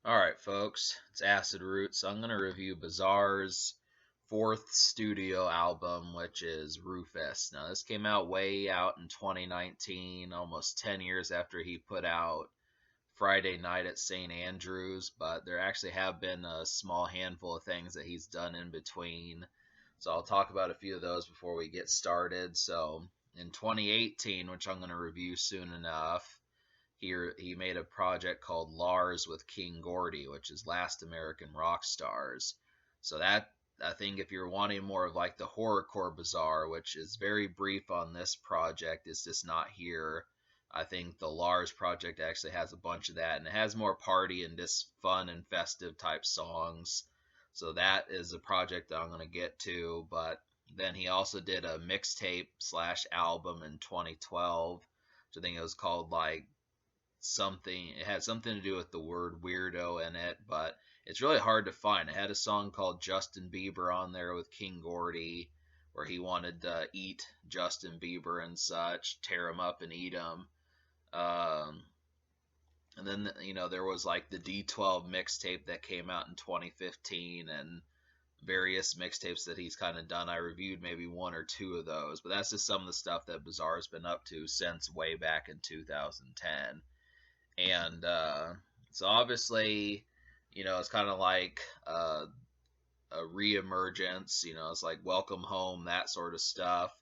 Alright, folks, it's Acid Roots. I'm going to review Bizarre's fourth studio album, which is Rufus. Now, this came out way out in 2019, almost 10 years after he put out Friday Night at St. Andrews, but there actually have been a small handful of things that he's done in between. So I'll talk about a few of those before we get started. So, in 2018, which I'm going to review soon enough, he made a project called Lars with King Gordy, which is Last American Rock Stars. So that, I think, if you're wanting more of like the horrorcore bizarre, which is very brief on this project, it's just not here. I think the Lars project actually has a bunch of that, and it has more party and just fun and festive type songs. So that is a project that I'm going to get to. But then he also did a mixtape slash album in 2012, which I think it was called like something. It had something to do with the word weirdo in it, but it's really hard to find. It had a song called Justin Bieber on there with King Gordy, where he wanted to eat Justin Bieber and such, tear him up and eat him. Um, and then there was like the D12 mixtape that came out in 2015, and various mixtapes that he's kind of done. I reviewed maybe one or two of those, but that's just some of the stuff that Bizarre's been up to since way back in 2010. And so obviously, it's kind of like a reemergence. It's like welcome home, that sort of stuff.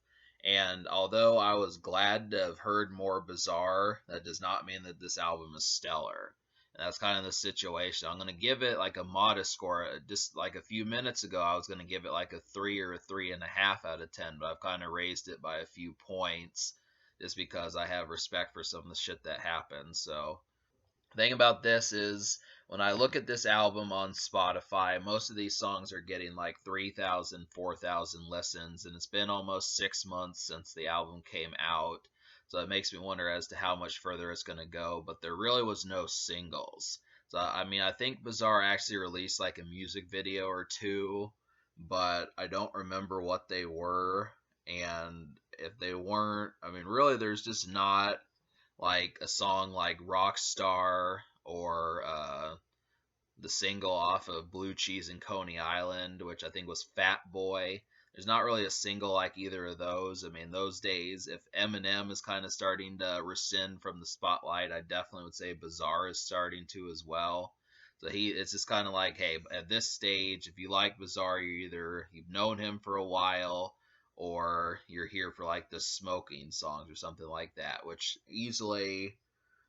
And although I was glad to have heard more Bizarre, that does not mean that this album is stellar. And that's kind of the situation. I'm going to give it like a modest score. Just like a few minutes ago, I was going to give it like a 3 or a 3.5 out of 10, but I've kind of raised it by a few points just because I have respect for some of the shit that happened. So the thing about this is when I look at this album on Spotify, most of these songs are getting like 3,000, 4,000 listens, and it's been almost 6 months since the album came out. So it makes me wonder as to how much further it's going to go, but there really was no singles. So, I mean, I think Bizarre actually released like a music video or two, but I don't remember what they were. And if they weren't, I mean, really, there's just not like a song like Rockstar or the single off of Blue Cheese and Coney Island, which I think was Fat Boy. There's not really a single like either of those. I mean, those days, if Eminem is kind of starting to rescind from the spotlight, I definitely would say Bizarre is starting to as well. So it's just kind of like, hey, at this stage, if you like Bizarre, you've known him for a while, or you're here for like the smoking songs or something like that, which easily,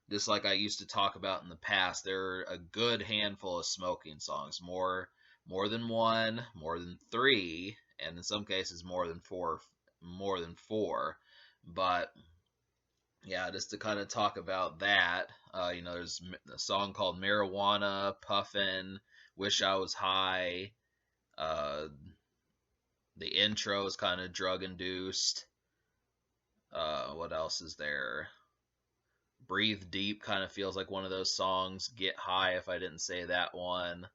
just like I used to talk about in the past, there are a good handful of smoking songs, more than one, more than three, and in some cases more than four. But yeah, just to kind of talk about that, there's a song called Marijuana, Puffin, Wish I Was High. Uh, the intro is kind of drug induced. What else is there? Breathe Deep kind of feels like one of those songs. Get High, if I didn't say that one.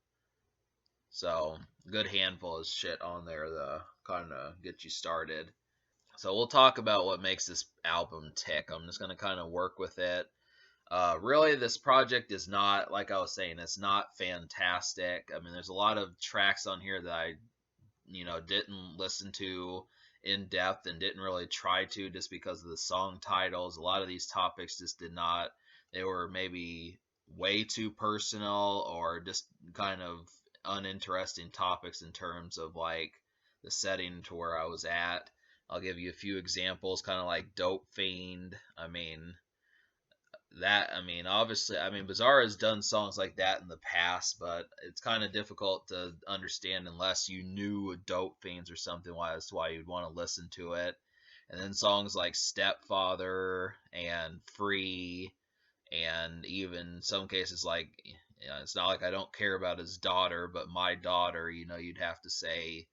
So, good handful of shit on there to kind of get you started. So, we'll talk about what makes this album tick. I'm just going to kind of work with it. Really, this project is not, like I was saying, it's not fantastic. I mean, there's a lot of tracks on here that I didn't listen to in depth and didn't really try to just because of the song titles. A lot of these topics just did not, they were maybe way too personal or just kind of uninteresting topics in terms of like the setting to where I was at. I'll give you a few examples, kind of like Dope Fiend. Obviously, Bizarre has done songs like that in the past, but it's kind of difficult to understand unless you knew Dope Fiends or something. That's why you'd want to listen to it. And then songs like Stepfather and Free, and even some cases like, it's not like I don't care about his daughter, but My Daughter, you'd have to say,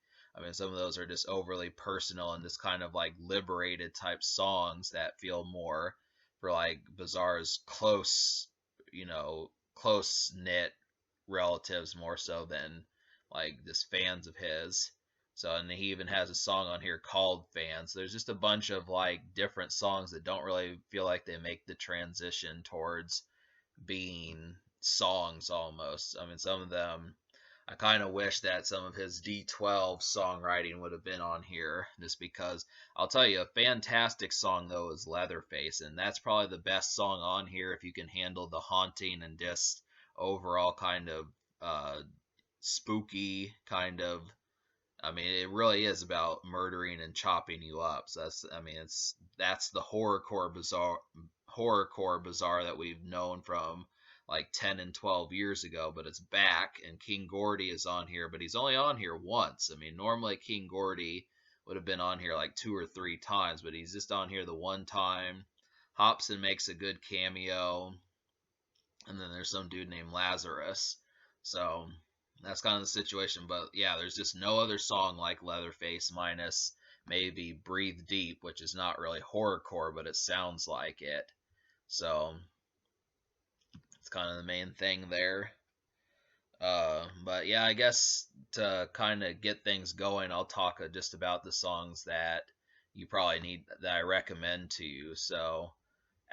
some of those are just overly personal and just kind of like liberated type songs that feel more for like Bizarre's close knit relatives more so than like just fans of his. So, and he even has a song on here called Fans. So there's just a bunch of like different songs that don't really feel like they make the transition towards being songs almost. I mean, some of them, I kind of wish that some of his D12 songwriting would have been on here, just because I'll tell you, a fantastic song though is Leatherface, and that's probably the best song on here if you can handle the haunting and just overall kind of uh, spooky kind of. I mean, it really is about murdering and chopping you up. So that's, I mean, that's the horrorcore bizarre that we've known from like 10 and 12 years ago, but it's back, and King Gordy is on here, but he's only on here once. I mean, normally King Gordy would have been on here like 2 or 3 times, but he's just on here the one time. Hobson makes a good cameo, and then there's some dude named Lazarus. So that's kind of the situation. But yeah, there's just no other song like Leatherface, minus maybe Breathe Deep, which is not really horrorcore, but it sounds like it. So it's kind of the main thing there. But yeah, I guess to kind of get things going, I'll talk just about the songs that you probably need, that I recommend to you. So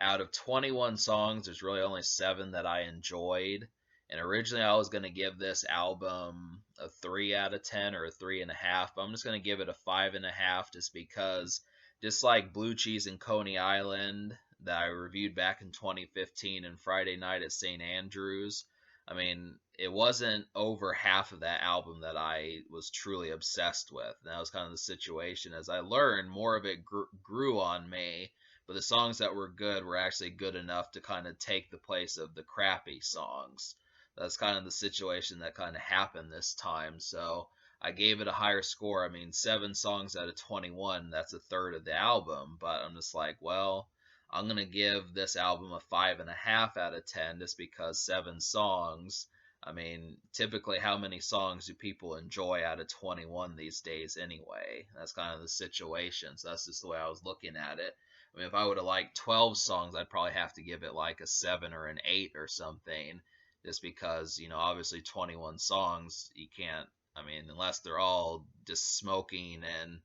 out of 21 songs, there's really only 7 that I enjoyed. And originally, I was going to give this album a 3 out of 10 or a 3.5, but I'm just going to give it a 5.5, just because, just like Blue Cheese and Coney Island that I reviewed back in 2015 and Friday Night at St. Andrews, I mean, it wasn't over half of that album that I was truly obsessed with. And that was kind of the situation. As I learned, more of it grew on me, but the songs that were good were actually good enough to kind of take the place of the crappy songs. That's kind of the situation that kind of happened this time. So I gave it a higher score. I mean, 7 songs out of 21, that's a third of the album. But I'm just like, well, I'm going to give this album a 5.5 out of 10, just because 7 songs. I mean, typically, how many songs do people enjoy out of 21 these days anyway? That's kind of the situation. So that's just the way I was looking at it. I mean, if I would have liked 12 songs, I'd probably have to give it like a 7 or an 8 or something, just because, obviously 21 songs, you can't, I mean, unless they're all just smoking and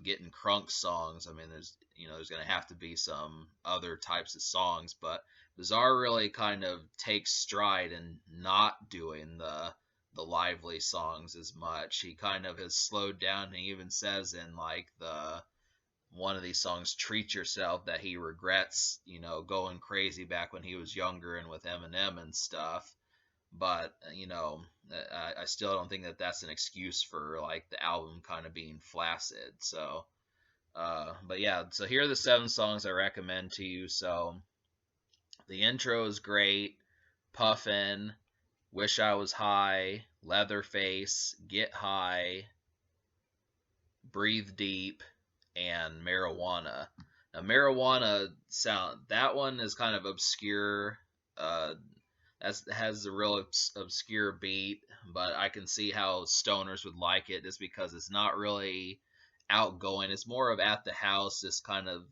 getting crunk songs. I mean, there's going to have to be some other types of songs, but Bizarre really kind of takes stride in not doing the lively songs as much. He kind of has slowed down. He even says in like the one of these songs, Treat Yourself, that he regrets, going crazy back when he was younger and with Eminem and stuff. But, I still don't think that that's an excuse for, like, the album kind of being flaccid. So, but yeah, so here are the 7 songs I recommend to you. So, the intro is great. Puffin', Wish I Was High, Leatherface, Get High, Breathe Deep, and Marijuana. Now, Marijuana sound, that one is kind of obscure. That has a real obscure beat, but I can see how stoners would like it, just because it's not really outgoing. It's more of at the house, just kind of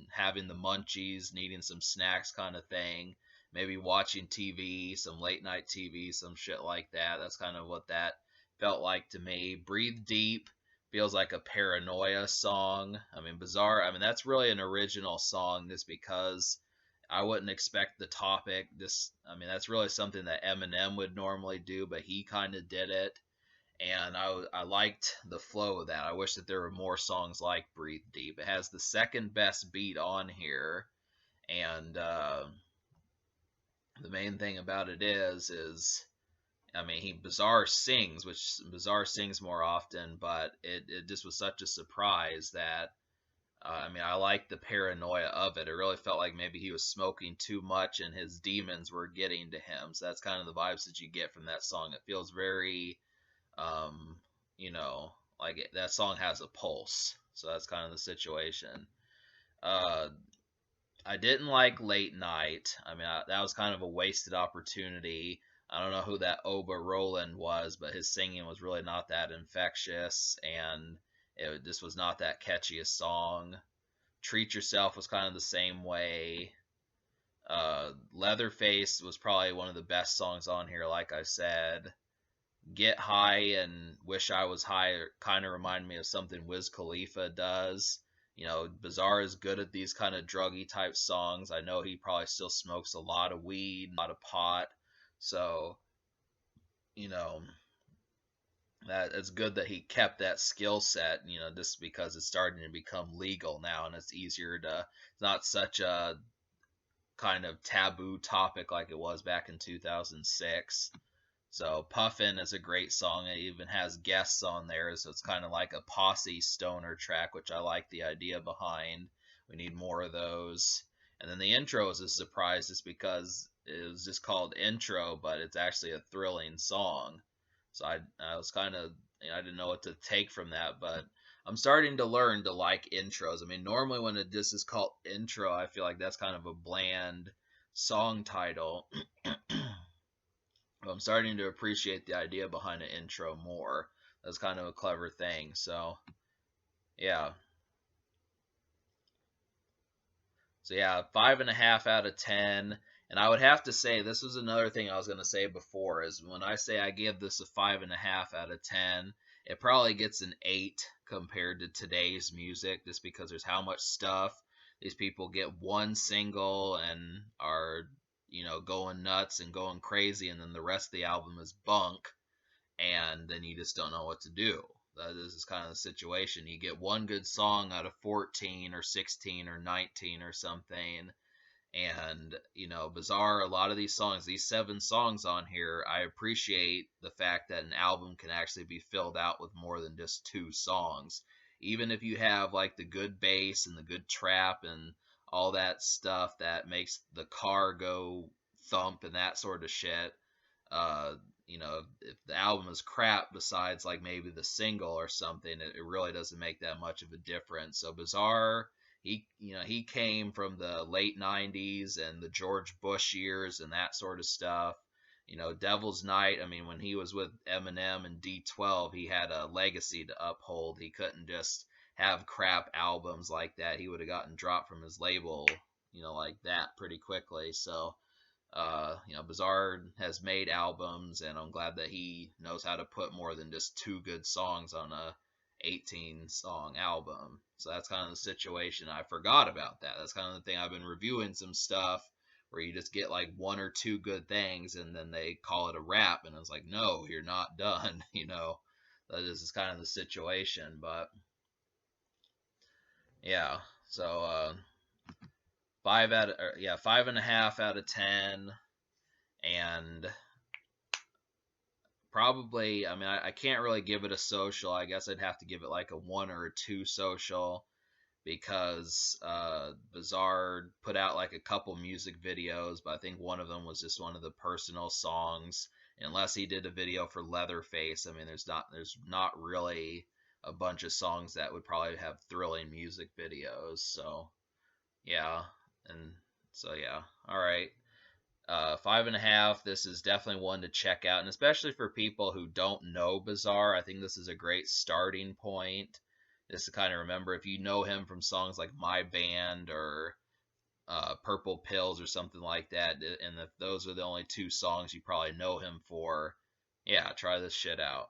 having the munchies, needing some snacks kind of thing. Maybe watching TV, some late night TV, some shit like that. That's kind of what that felt like to me. Breathe Deep feels like a Paranoia song. I mean, Bizarre, I mean, that's really an original song, just because I wouldn't expect the topic. I mean, that's really something that Eminem would normally do, but he kind of did it. And I liked the flow of that. I wish that there were more songs like Breathe Deep. It has the second best beat on here. And the main thing about it is, I mean, Bizarre sings, which Bizarre sings more often, but it just was such a surprise that, I mean, I like the paranoia of it. It really felt like maybe he was smoking too much and his demons were getting to him. So that's kind of the vibes that you get from that song. It feels very, um, like that song has a pulse. So that's kind of the situation. Uh, I didn't like Late Night. I mean, that was kind of a wasted opportunity. I don't know who that Oba Roland was, but his singing was really not that infectious, and it just was not that catchy a song. Treat Yourself was kind of the same way. Leatherface was probably one of the best songs on here, like I said. Get High and Wish I Was High kind of remind me of something Wiz Khalifa does. Bizarre is good at these kind of druggy type songs. I know he probably still smokes a lot of weed, a lot of pot. So, you know, that it's good that he kept that skill set, just because it's starting to become legal now and it's easier to, it's not such a kind of taboo topic like it was back in 2006. So Puffin is a great song. It even has guests on there, so it's kind of like a posse stoner track, which I like the idea behind. We need more of those. And then the intro is a surprise just because it was just called intro, but it's actually a thrilling song. So I was kind of, I didn't know what to take from that, but I'm starting to learn to like intros. I mean, normally when it just is called intro, I feel like that's kind of a bland song title. I'm starting to appreciate the idea behind an intro more. That's kind of a clever thing. So, yeah. So, yeah, 5.5 out of 10. And I would have to say, this was another thing I was going to say before, is when I say I give this a 5.5 out of 10, it probably gets an 8 compared to today's music, just because there's how much stuff. These people get one single and are, going nuts and going crazy, and then the rest of the album is bunk, and then you just don't know what to do. This is kind of the situation. You get one good song out of 14 or 16 or 19 or something, and Bizarre, a lot of these songs, these 7 songs on here, I appreciate the fact that an album can actually be filled out with more than just 2 songs. Even if you have like the good bass and the good trap and all that stuff that makes the car go thump and that sort of shit, uh, if the album is crap besides like maybe the single or something, it really doesn't make that much of a difference. So Bizarre, he came from the late 90s and the George Bush years and that sort of stuff. Devil's Night, I mean, when he was with Eminem and D12, he had a legacy to uphold. He couldn't just have crap albums like that. He would have gotten dropped from his label, like that pretty quickly. So Bizarre has made albums, and I'm glad that he knows how to put more than just 2 good songs on a 18-song album. So that's kind of the situation. I forgot about that. That's kind of the thing. I've been reviewing some stuff where you just get like 1 or 2 good things, and then they call it a wrap, and it's like, no, you're not done. That is kind of the situation. But yeah, so 5.5 out of 10. And probably, I mean, I can't really give it a social. I guess I'd have to give it like a 1 or a 2 social, because Bizarre put out like a couple music videos, but I think one of them was just one of the personal songs. Unless he did a video for Leatherface, I mean, there's not really a bunch of songs that would probably have thrilling music videos. So yeah, and so yeah, all right. 5.5. This is definitely one to check out, and especially for people who don't know Bizarre, I think this is a great starting point. Just to kind of remember, if you know him from songs like My Band or Purple Pills or something like that, and if those are the only 2 songs you probably know him for, yeah, try this shit out.